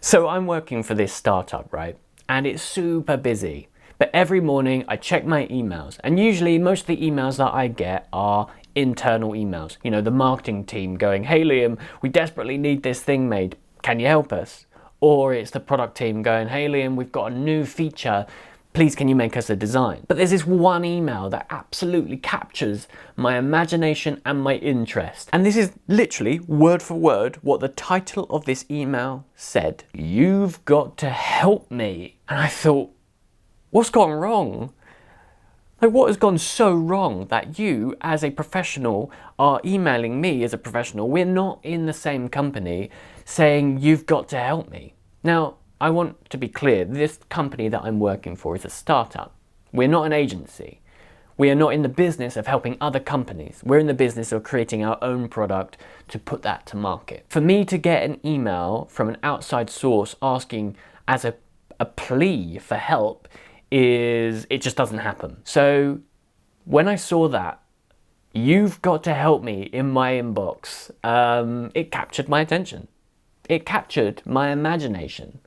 So I'm working for this startup, right? And it's super busy. But every morning I check my emails, and usually most of the emails that I get are internal emails. You know, the marketing team going, "Hey Liam, we desperately need this thing made. Can you help us?" Or it's the product team going, "Hey Liam, we've got a new feature. Please can you make us a design?" But there's this one email that absolutely captures my imagination and my interest. And this is literally word for word what the title of this email said. "You've got to help me." And I thought, what's gone wrong? Like, what has gone so wrong that you, as a professional, are emailing me as a professional? We're not in the same company, saying, "You've got to help me." Now, I want to be clear, this company that I'm working for is a startup. We're not an agency. We are not in the business of helping other companies. We're in the business of creating our own product to put that to market. For me to get an email from an outside source asking as a plea for help, it just doesn't happen. So when I saw that, "You've got to help me," in my inbox, it captured my attention. It captured my imagination.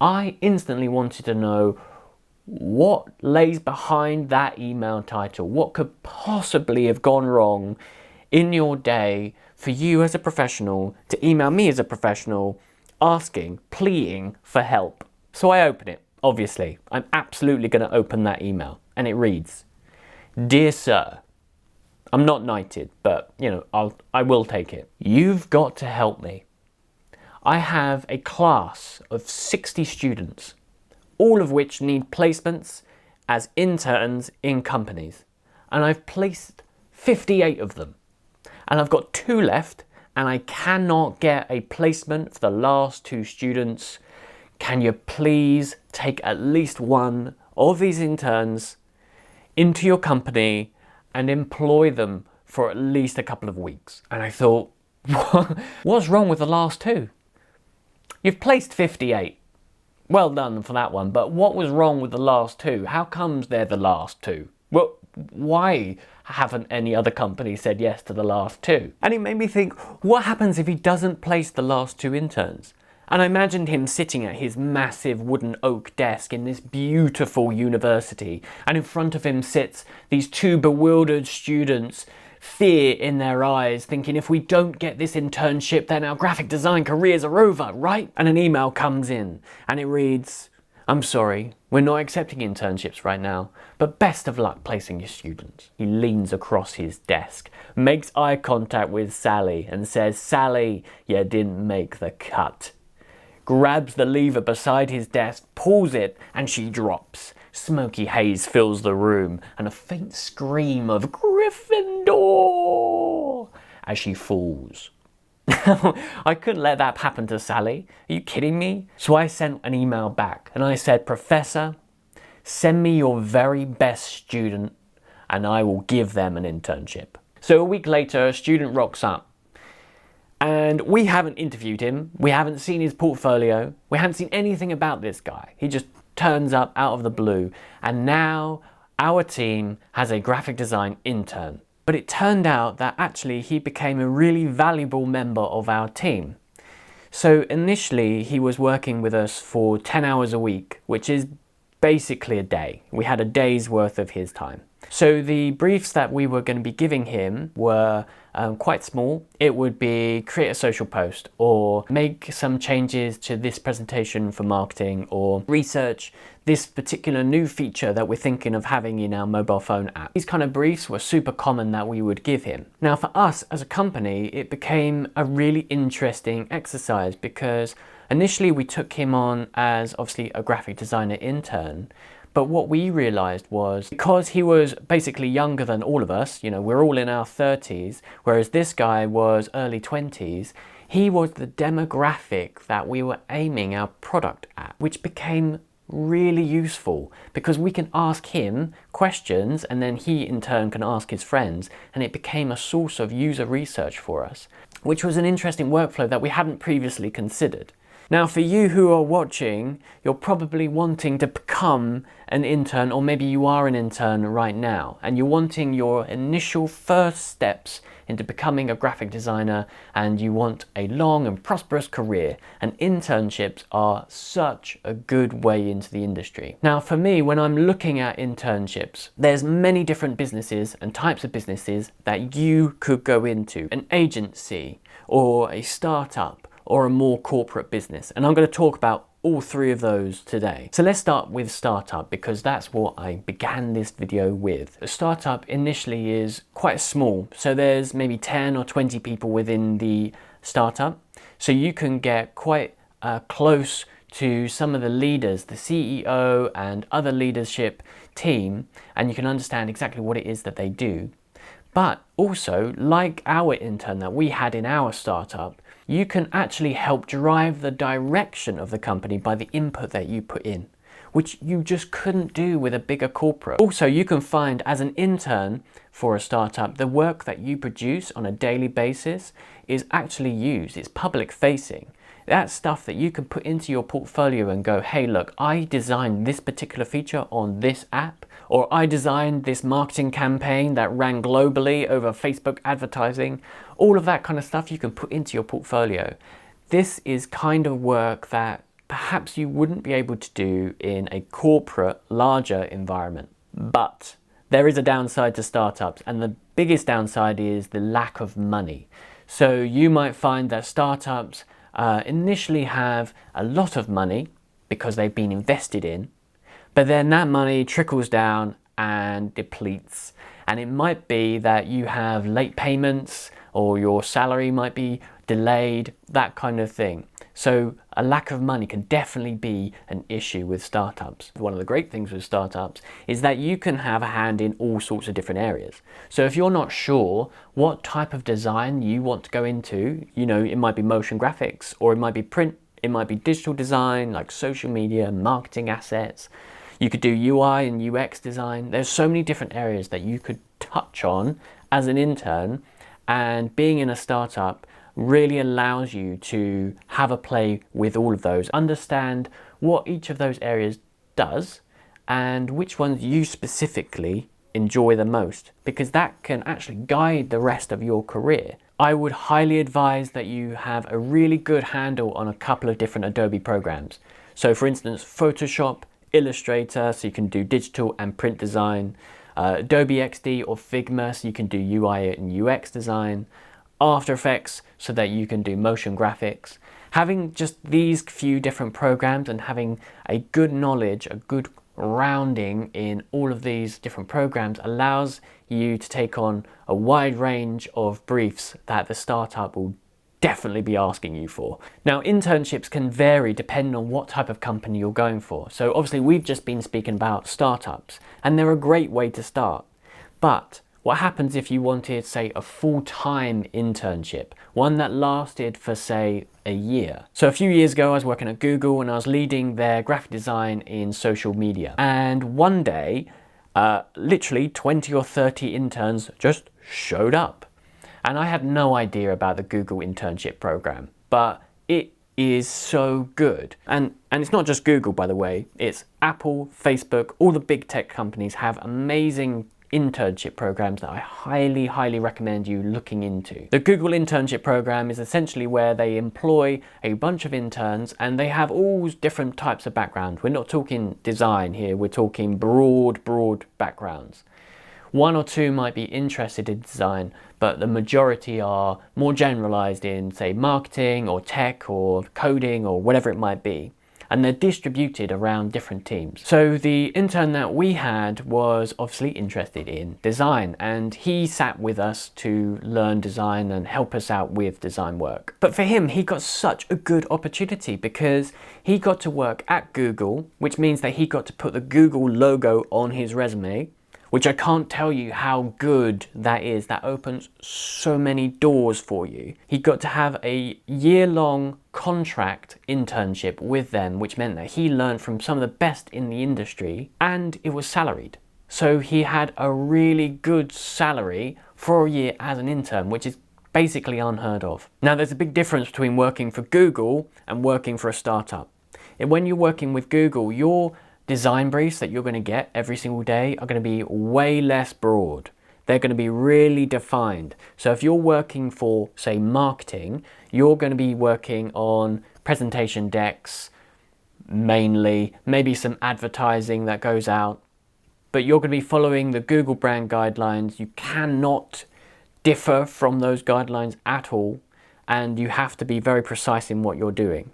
I instantly wanted to know what lays behind that email title. What could possibly have gone wrong in your day for you as a professional to email me as a professional asking, pleading for help? So I open it. Obviously, I'm absolutely going to open that email, and it reads, "Dear Sir," I'm not knighted, but I will take it. "You've got to help me. I have a class of 60 students, all of which need placements as interns in companies, and I've placed 58 of them, and I've got 2 left, and I cannot get a placement for the last 2 students. Can you please take at least one of these interns into your company and employ them for at least a couple of weeks?" And I thought, what's wrong with the last 2? You've placed 58. Well done for that one, but what was wrong with the last 2? How comes they're the last 2? Well, why haven't any other company said yes to the last 2? And it made me think, what happens if he doesn't place the last 2 interns? And I imagined him sitting at his massive wooden oak desk in this beautiful university, and in front of him sits these 2 bewildered students, fear in their eyes, thinking, if we don't get this internship, then our graphic design careers are over, right? And an email comes in, and it reads, "I'm sorry, we're not accepting internships right now, but best of luck placing your students." He leans across his desk, makes eye contact with Sally, and says, "Sally, you didn't make the cut." Grabs the lever beside his desk, pulls it, and she drops. Smoky haze fills the room, and a faint scream of "Gryffindor" as she falls. I couldn't let that happen to Sally. Are you kidding me? So I sent an email back, and I said, "Professor, send me your very best student, and I will give them an internship." So a week later, a student rocks up. And we haven't interviewed him, we haven't seen his portfolio, we haven't seen anything about this guy. He just turns up out of the blue, and now our team has a graphic design intern. But it turned out that actually he became a really valuable member of our team. So initially he was working with us for 10 hours a week, which is basically a day. We had a day's worth of his time. So the briefs that we were going to be giving him were quite small. It would be create a social post, or make some changes to this presentation for marketing, or research this particular new feature that we're thinking of having in our mobile phone app. These kind of briefs were super common that we would give him. Now for us as a company, it became a really interesting exercise, because initially we took him on as obviously a graphic designer intern. But what we realized was, because he was basically younger than all of us, we're all in our 30s, whereas this guy was early 20s, he was the demographic that we were aiming our product at, which became really useful because we can ask him questions and then he in turn can ask his friends, and it became a source of user research for us, which was an interesting workflow that we hadn't previously considered. Now, for you who are watching, you're probably wanting to become an intern, or maybe you are an intern right now, and you're wanting your initial first steps into becoming a graphic designer, and you want a long and prosperous career, and internships are such a good way into the industry. Now, for me, when I'm looking at internships, there's many different businesses and types of businesses that you could go into. An agency, or a startup, or a more corporate business. And I'm going to talk about all three of those today. So let's start with startup, because that's what I began this video with. A startup initially is quite small. So there's maybe 10 or 20 people within the startup. So you can get quite close to some of the leaders, the CEO and other leadership team, and you can understand exactly what it is that they do. But also, like our intern that we had in our startup, you can actually help drive the direction of the company by the input that you put in, which you just couldn't do with a bigger corporate. Also, you can find as an intern for a startup, the work that you produce on a daily basis is actually used. It's public facing. That's stuff that you can put into your portfolio and go, hey, look, I designed this particular feature on this app, or I designed this marketing campaign that ran globally over Facebook advertising. All of that kind of stuff you can put into your portfolio. This is kind of work that perhaps you wouldn't be able to do in a corporate, larger environment. But there is a downside to startups, and the biggest downside is the lack of money. So you might find that startups initially have a lot of money because they've been invested in, but then that money trickles down and depletes. And it might be that you have late payments, or your salary might be delayed, that kind of thing. So a lack of money can definitely be an issue with startups. One of the great things with startups is that you can have a hand in all sorts of different areas. So if you're not sure what type of design you want to go into, you know, it might be motion graphics, or it might be print, it might be digital design, like social media, marketing assets. You could do UI and UX design. There's so many different areas that you could touch on as an intern, and being in a startup really allows you to have a play with all of those, understand what each of those areas does and which ones you specifically enjoy the most, because that can actually guide the rest of your career. I would highly advise that you have a really good handle on a couple of different Adobe programs. So for instance, Photoshop, Illustrator, so you can do digital and print design, Adobe XD or Figma, so you can do UI and UX design, After Effects, so that you can do motion graphics. Having just these few different programs and having a good knowledge, a good rounding in all of these different programs allows you to take on a wide range of briefs that the startup will definitely be asking you for. Now, internships can vary depending on what type of company you're going for. So obviously we've just been speaking about startups, and they're a great way to start. But what happens if you wanted, say, a full-time internship, one that lasted for, say, a year? So a few years ago, I was working at Google and I was leading their graphic design in social media. And one day, literally 20 or 30 interns just showed up. And I had no idea about the Google internship program, but it is so good. And it's not just Google, by the way. It's Apple, Facebook, all the big tech companies have amazing internship programs that I highly, highly recommend you looking into. The Google internship program is essentially where they employ a bunch of interns, and they have all different types of background. We're not talking design here, we're talking broad backgrounds. One or two might be interested in design, but the majority are more generalized in, say, marketing or tech or coding or whatever it might be. And they're distributed around different teams. So the intern that we had was obviously interested in design, and he sat with us to learn design and help us out with design work. But for him, he got such a good opportunity because he got to work at Google, which means that he got to put the Google logo on his resume, which I can't tell you how good that is. That opens so many doors for you. He got to have a year-long contract internship with them, which meant that he learned from some of the best in the industry, and it was salaried. So he had a really good salary for a year as an intern, which is basically unheard of. Now, there's a big difference between working for Google and working for a startup. And when you're working with Google, your design briefs that you're going to get every single day are going to be way less broad. They're going to be really defined. So if you're working for, say, marketing, you're going to be working on presentation decks, mainly, maybe some advertising that goes out, but you're going to be following the Google brand guidelines. You cannot differ from those guidelines at all, and you have to be very precise in what you're doing.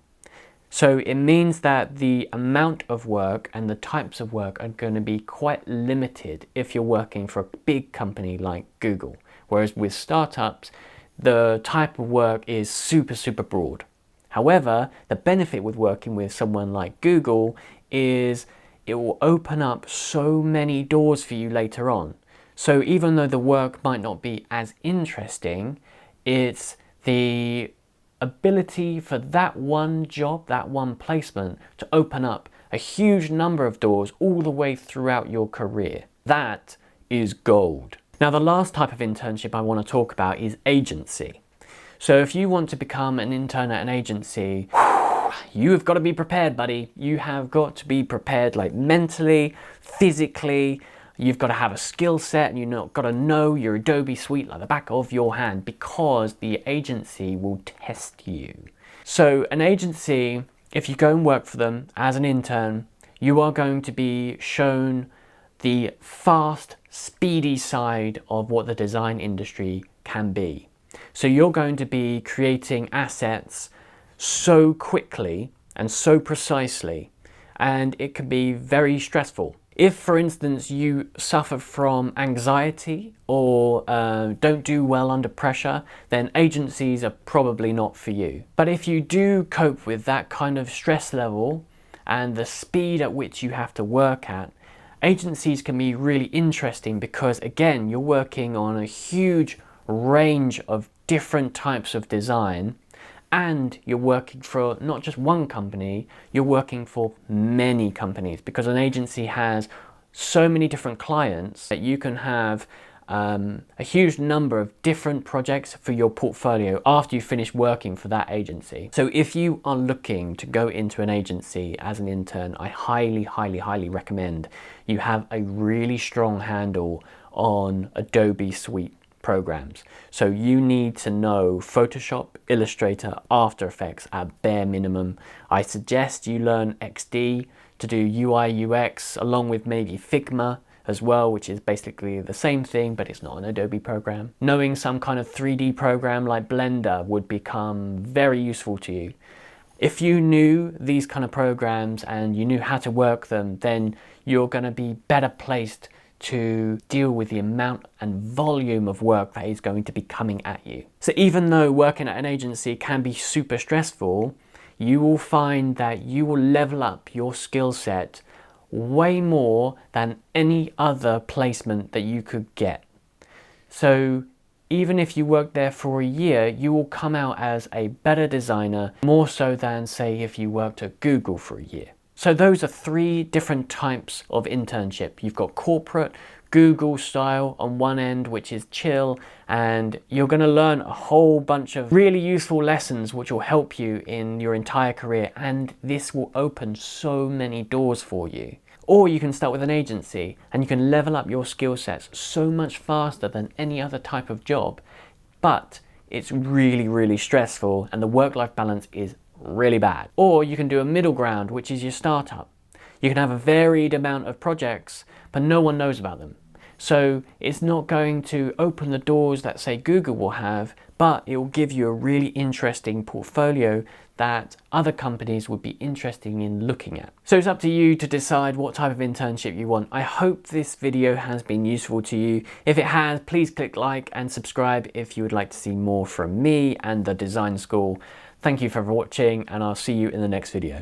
So it means that the amount of work and the types of work are going to be quite limited if you're working for a big company like Google. Whereas with startups, the type of work is super, super broad. However, the benefit with working with someone like Google is it will open up so many doors for you later on. So even though the work might not be as interesting, it's the ability for that one job, that one placement, to open up a huge number of doors all the way throughout your career. That is gold. Now, the last type of internship I want to talk about is agency. So if you want to become an intern at an agency, you have got to be prepared, buddy. You have got to be prepared, like mentally, physically. You've got to have a skill set, and you've got to know your Adobe suite like the back of your hand, because the agency will test you. So an agency, if you go and work for them as an intern, you are going to be shown the fast, speedy side of what the design industry can be. So you're going to be creating assets so quickly and so precisely, and it can be very stressful. If, for instance, you suffer from anxiety or don't do well under pressure, then agencies are probably not for you. But if you do cope with that kind of stress level and the speed at which you have to work at, agencies can be really interesting, because again, you're working on a huge range of different types of design, and you're working for not just one company, you're working for many companies, because an agency has so many different clients that you can have a huge number of different projects for your portfolio after you finish working for that agency. So if you are looking to go into an agency as an intern, I highly, highly, highly recommend you have a really strong handle on Adobe Suite programs. So you need to know Photoshop, Illustrator, After Effects at bare minimum. I suggest you learn XD to do UI UX, along with maybe Figma as well, which is basically the same thing, but it's not an Adobe program. Knowing some kind of 3D program like Blender would become very useful to you. If you knew these kind of programs and you knew how to work them, then you're going to be better placed to deal with the amount and volume of work that is going to be coming at you. So even though working at an agency can be super stressful, you will find that you will level up your skill set way more than any other placement that you could get. So even if you work there for a year, you will come out as a better designer, more so than, say, if you worked at Google for a year. So those are three different types of internship. You've got corporate, Google style on one end, which is chill, and you're going to learn a whole bunch of really useful lessons which will help you in your entire career, and this will open so many doors for you. Or you can start with an agency and you can level up your skill sets so much faster than any other type of job, but it's really, really stressful and the work-life balance is really bad. Or you can do a middle ground, which is your startup. You can have a varied amount of projects, but no one knows about them. So it's not going to open the doors that, say, Google will have, but it will give you a really interesting portfolio that other companies would be interested in looking at. So it's up to you to decide what type of internship you want. I hope this video has been useful to you. If it has, please click like and subscribe if you would like to see more from me and the design school. Thank you for watching, and I'll see you in the next video.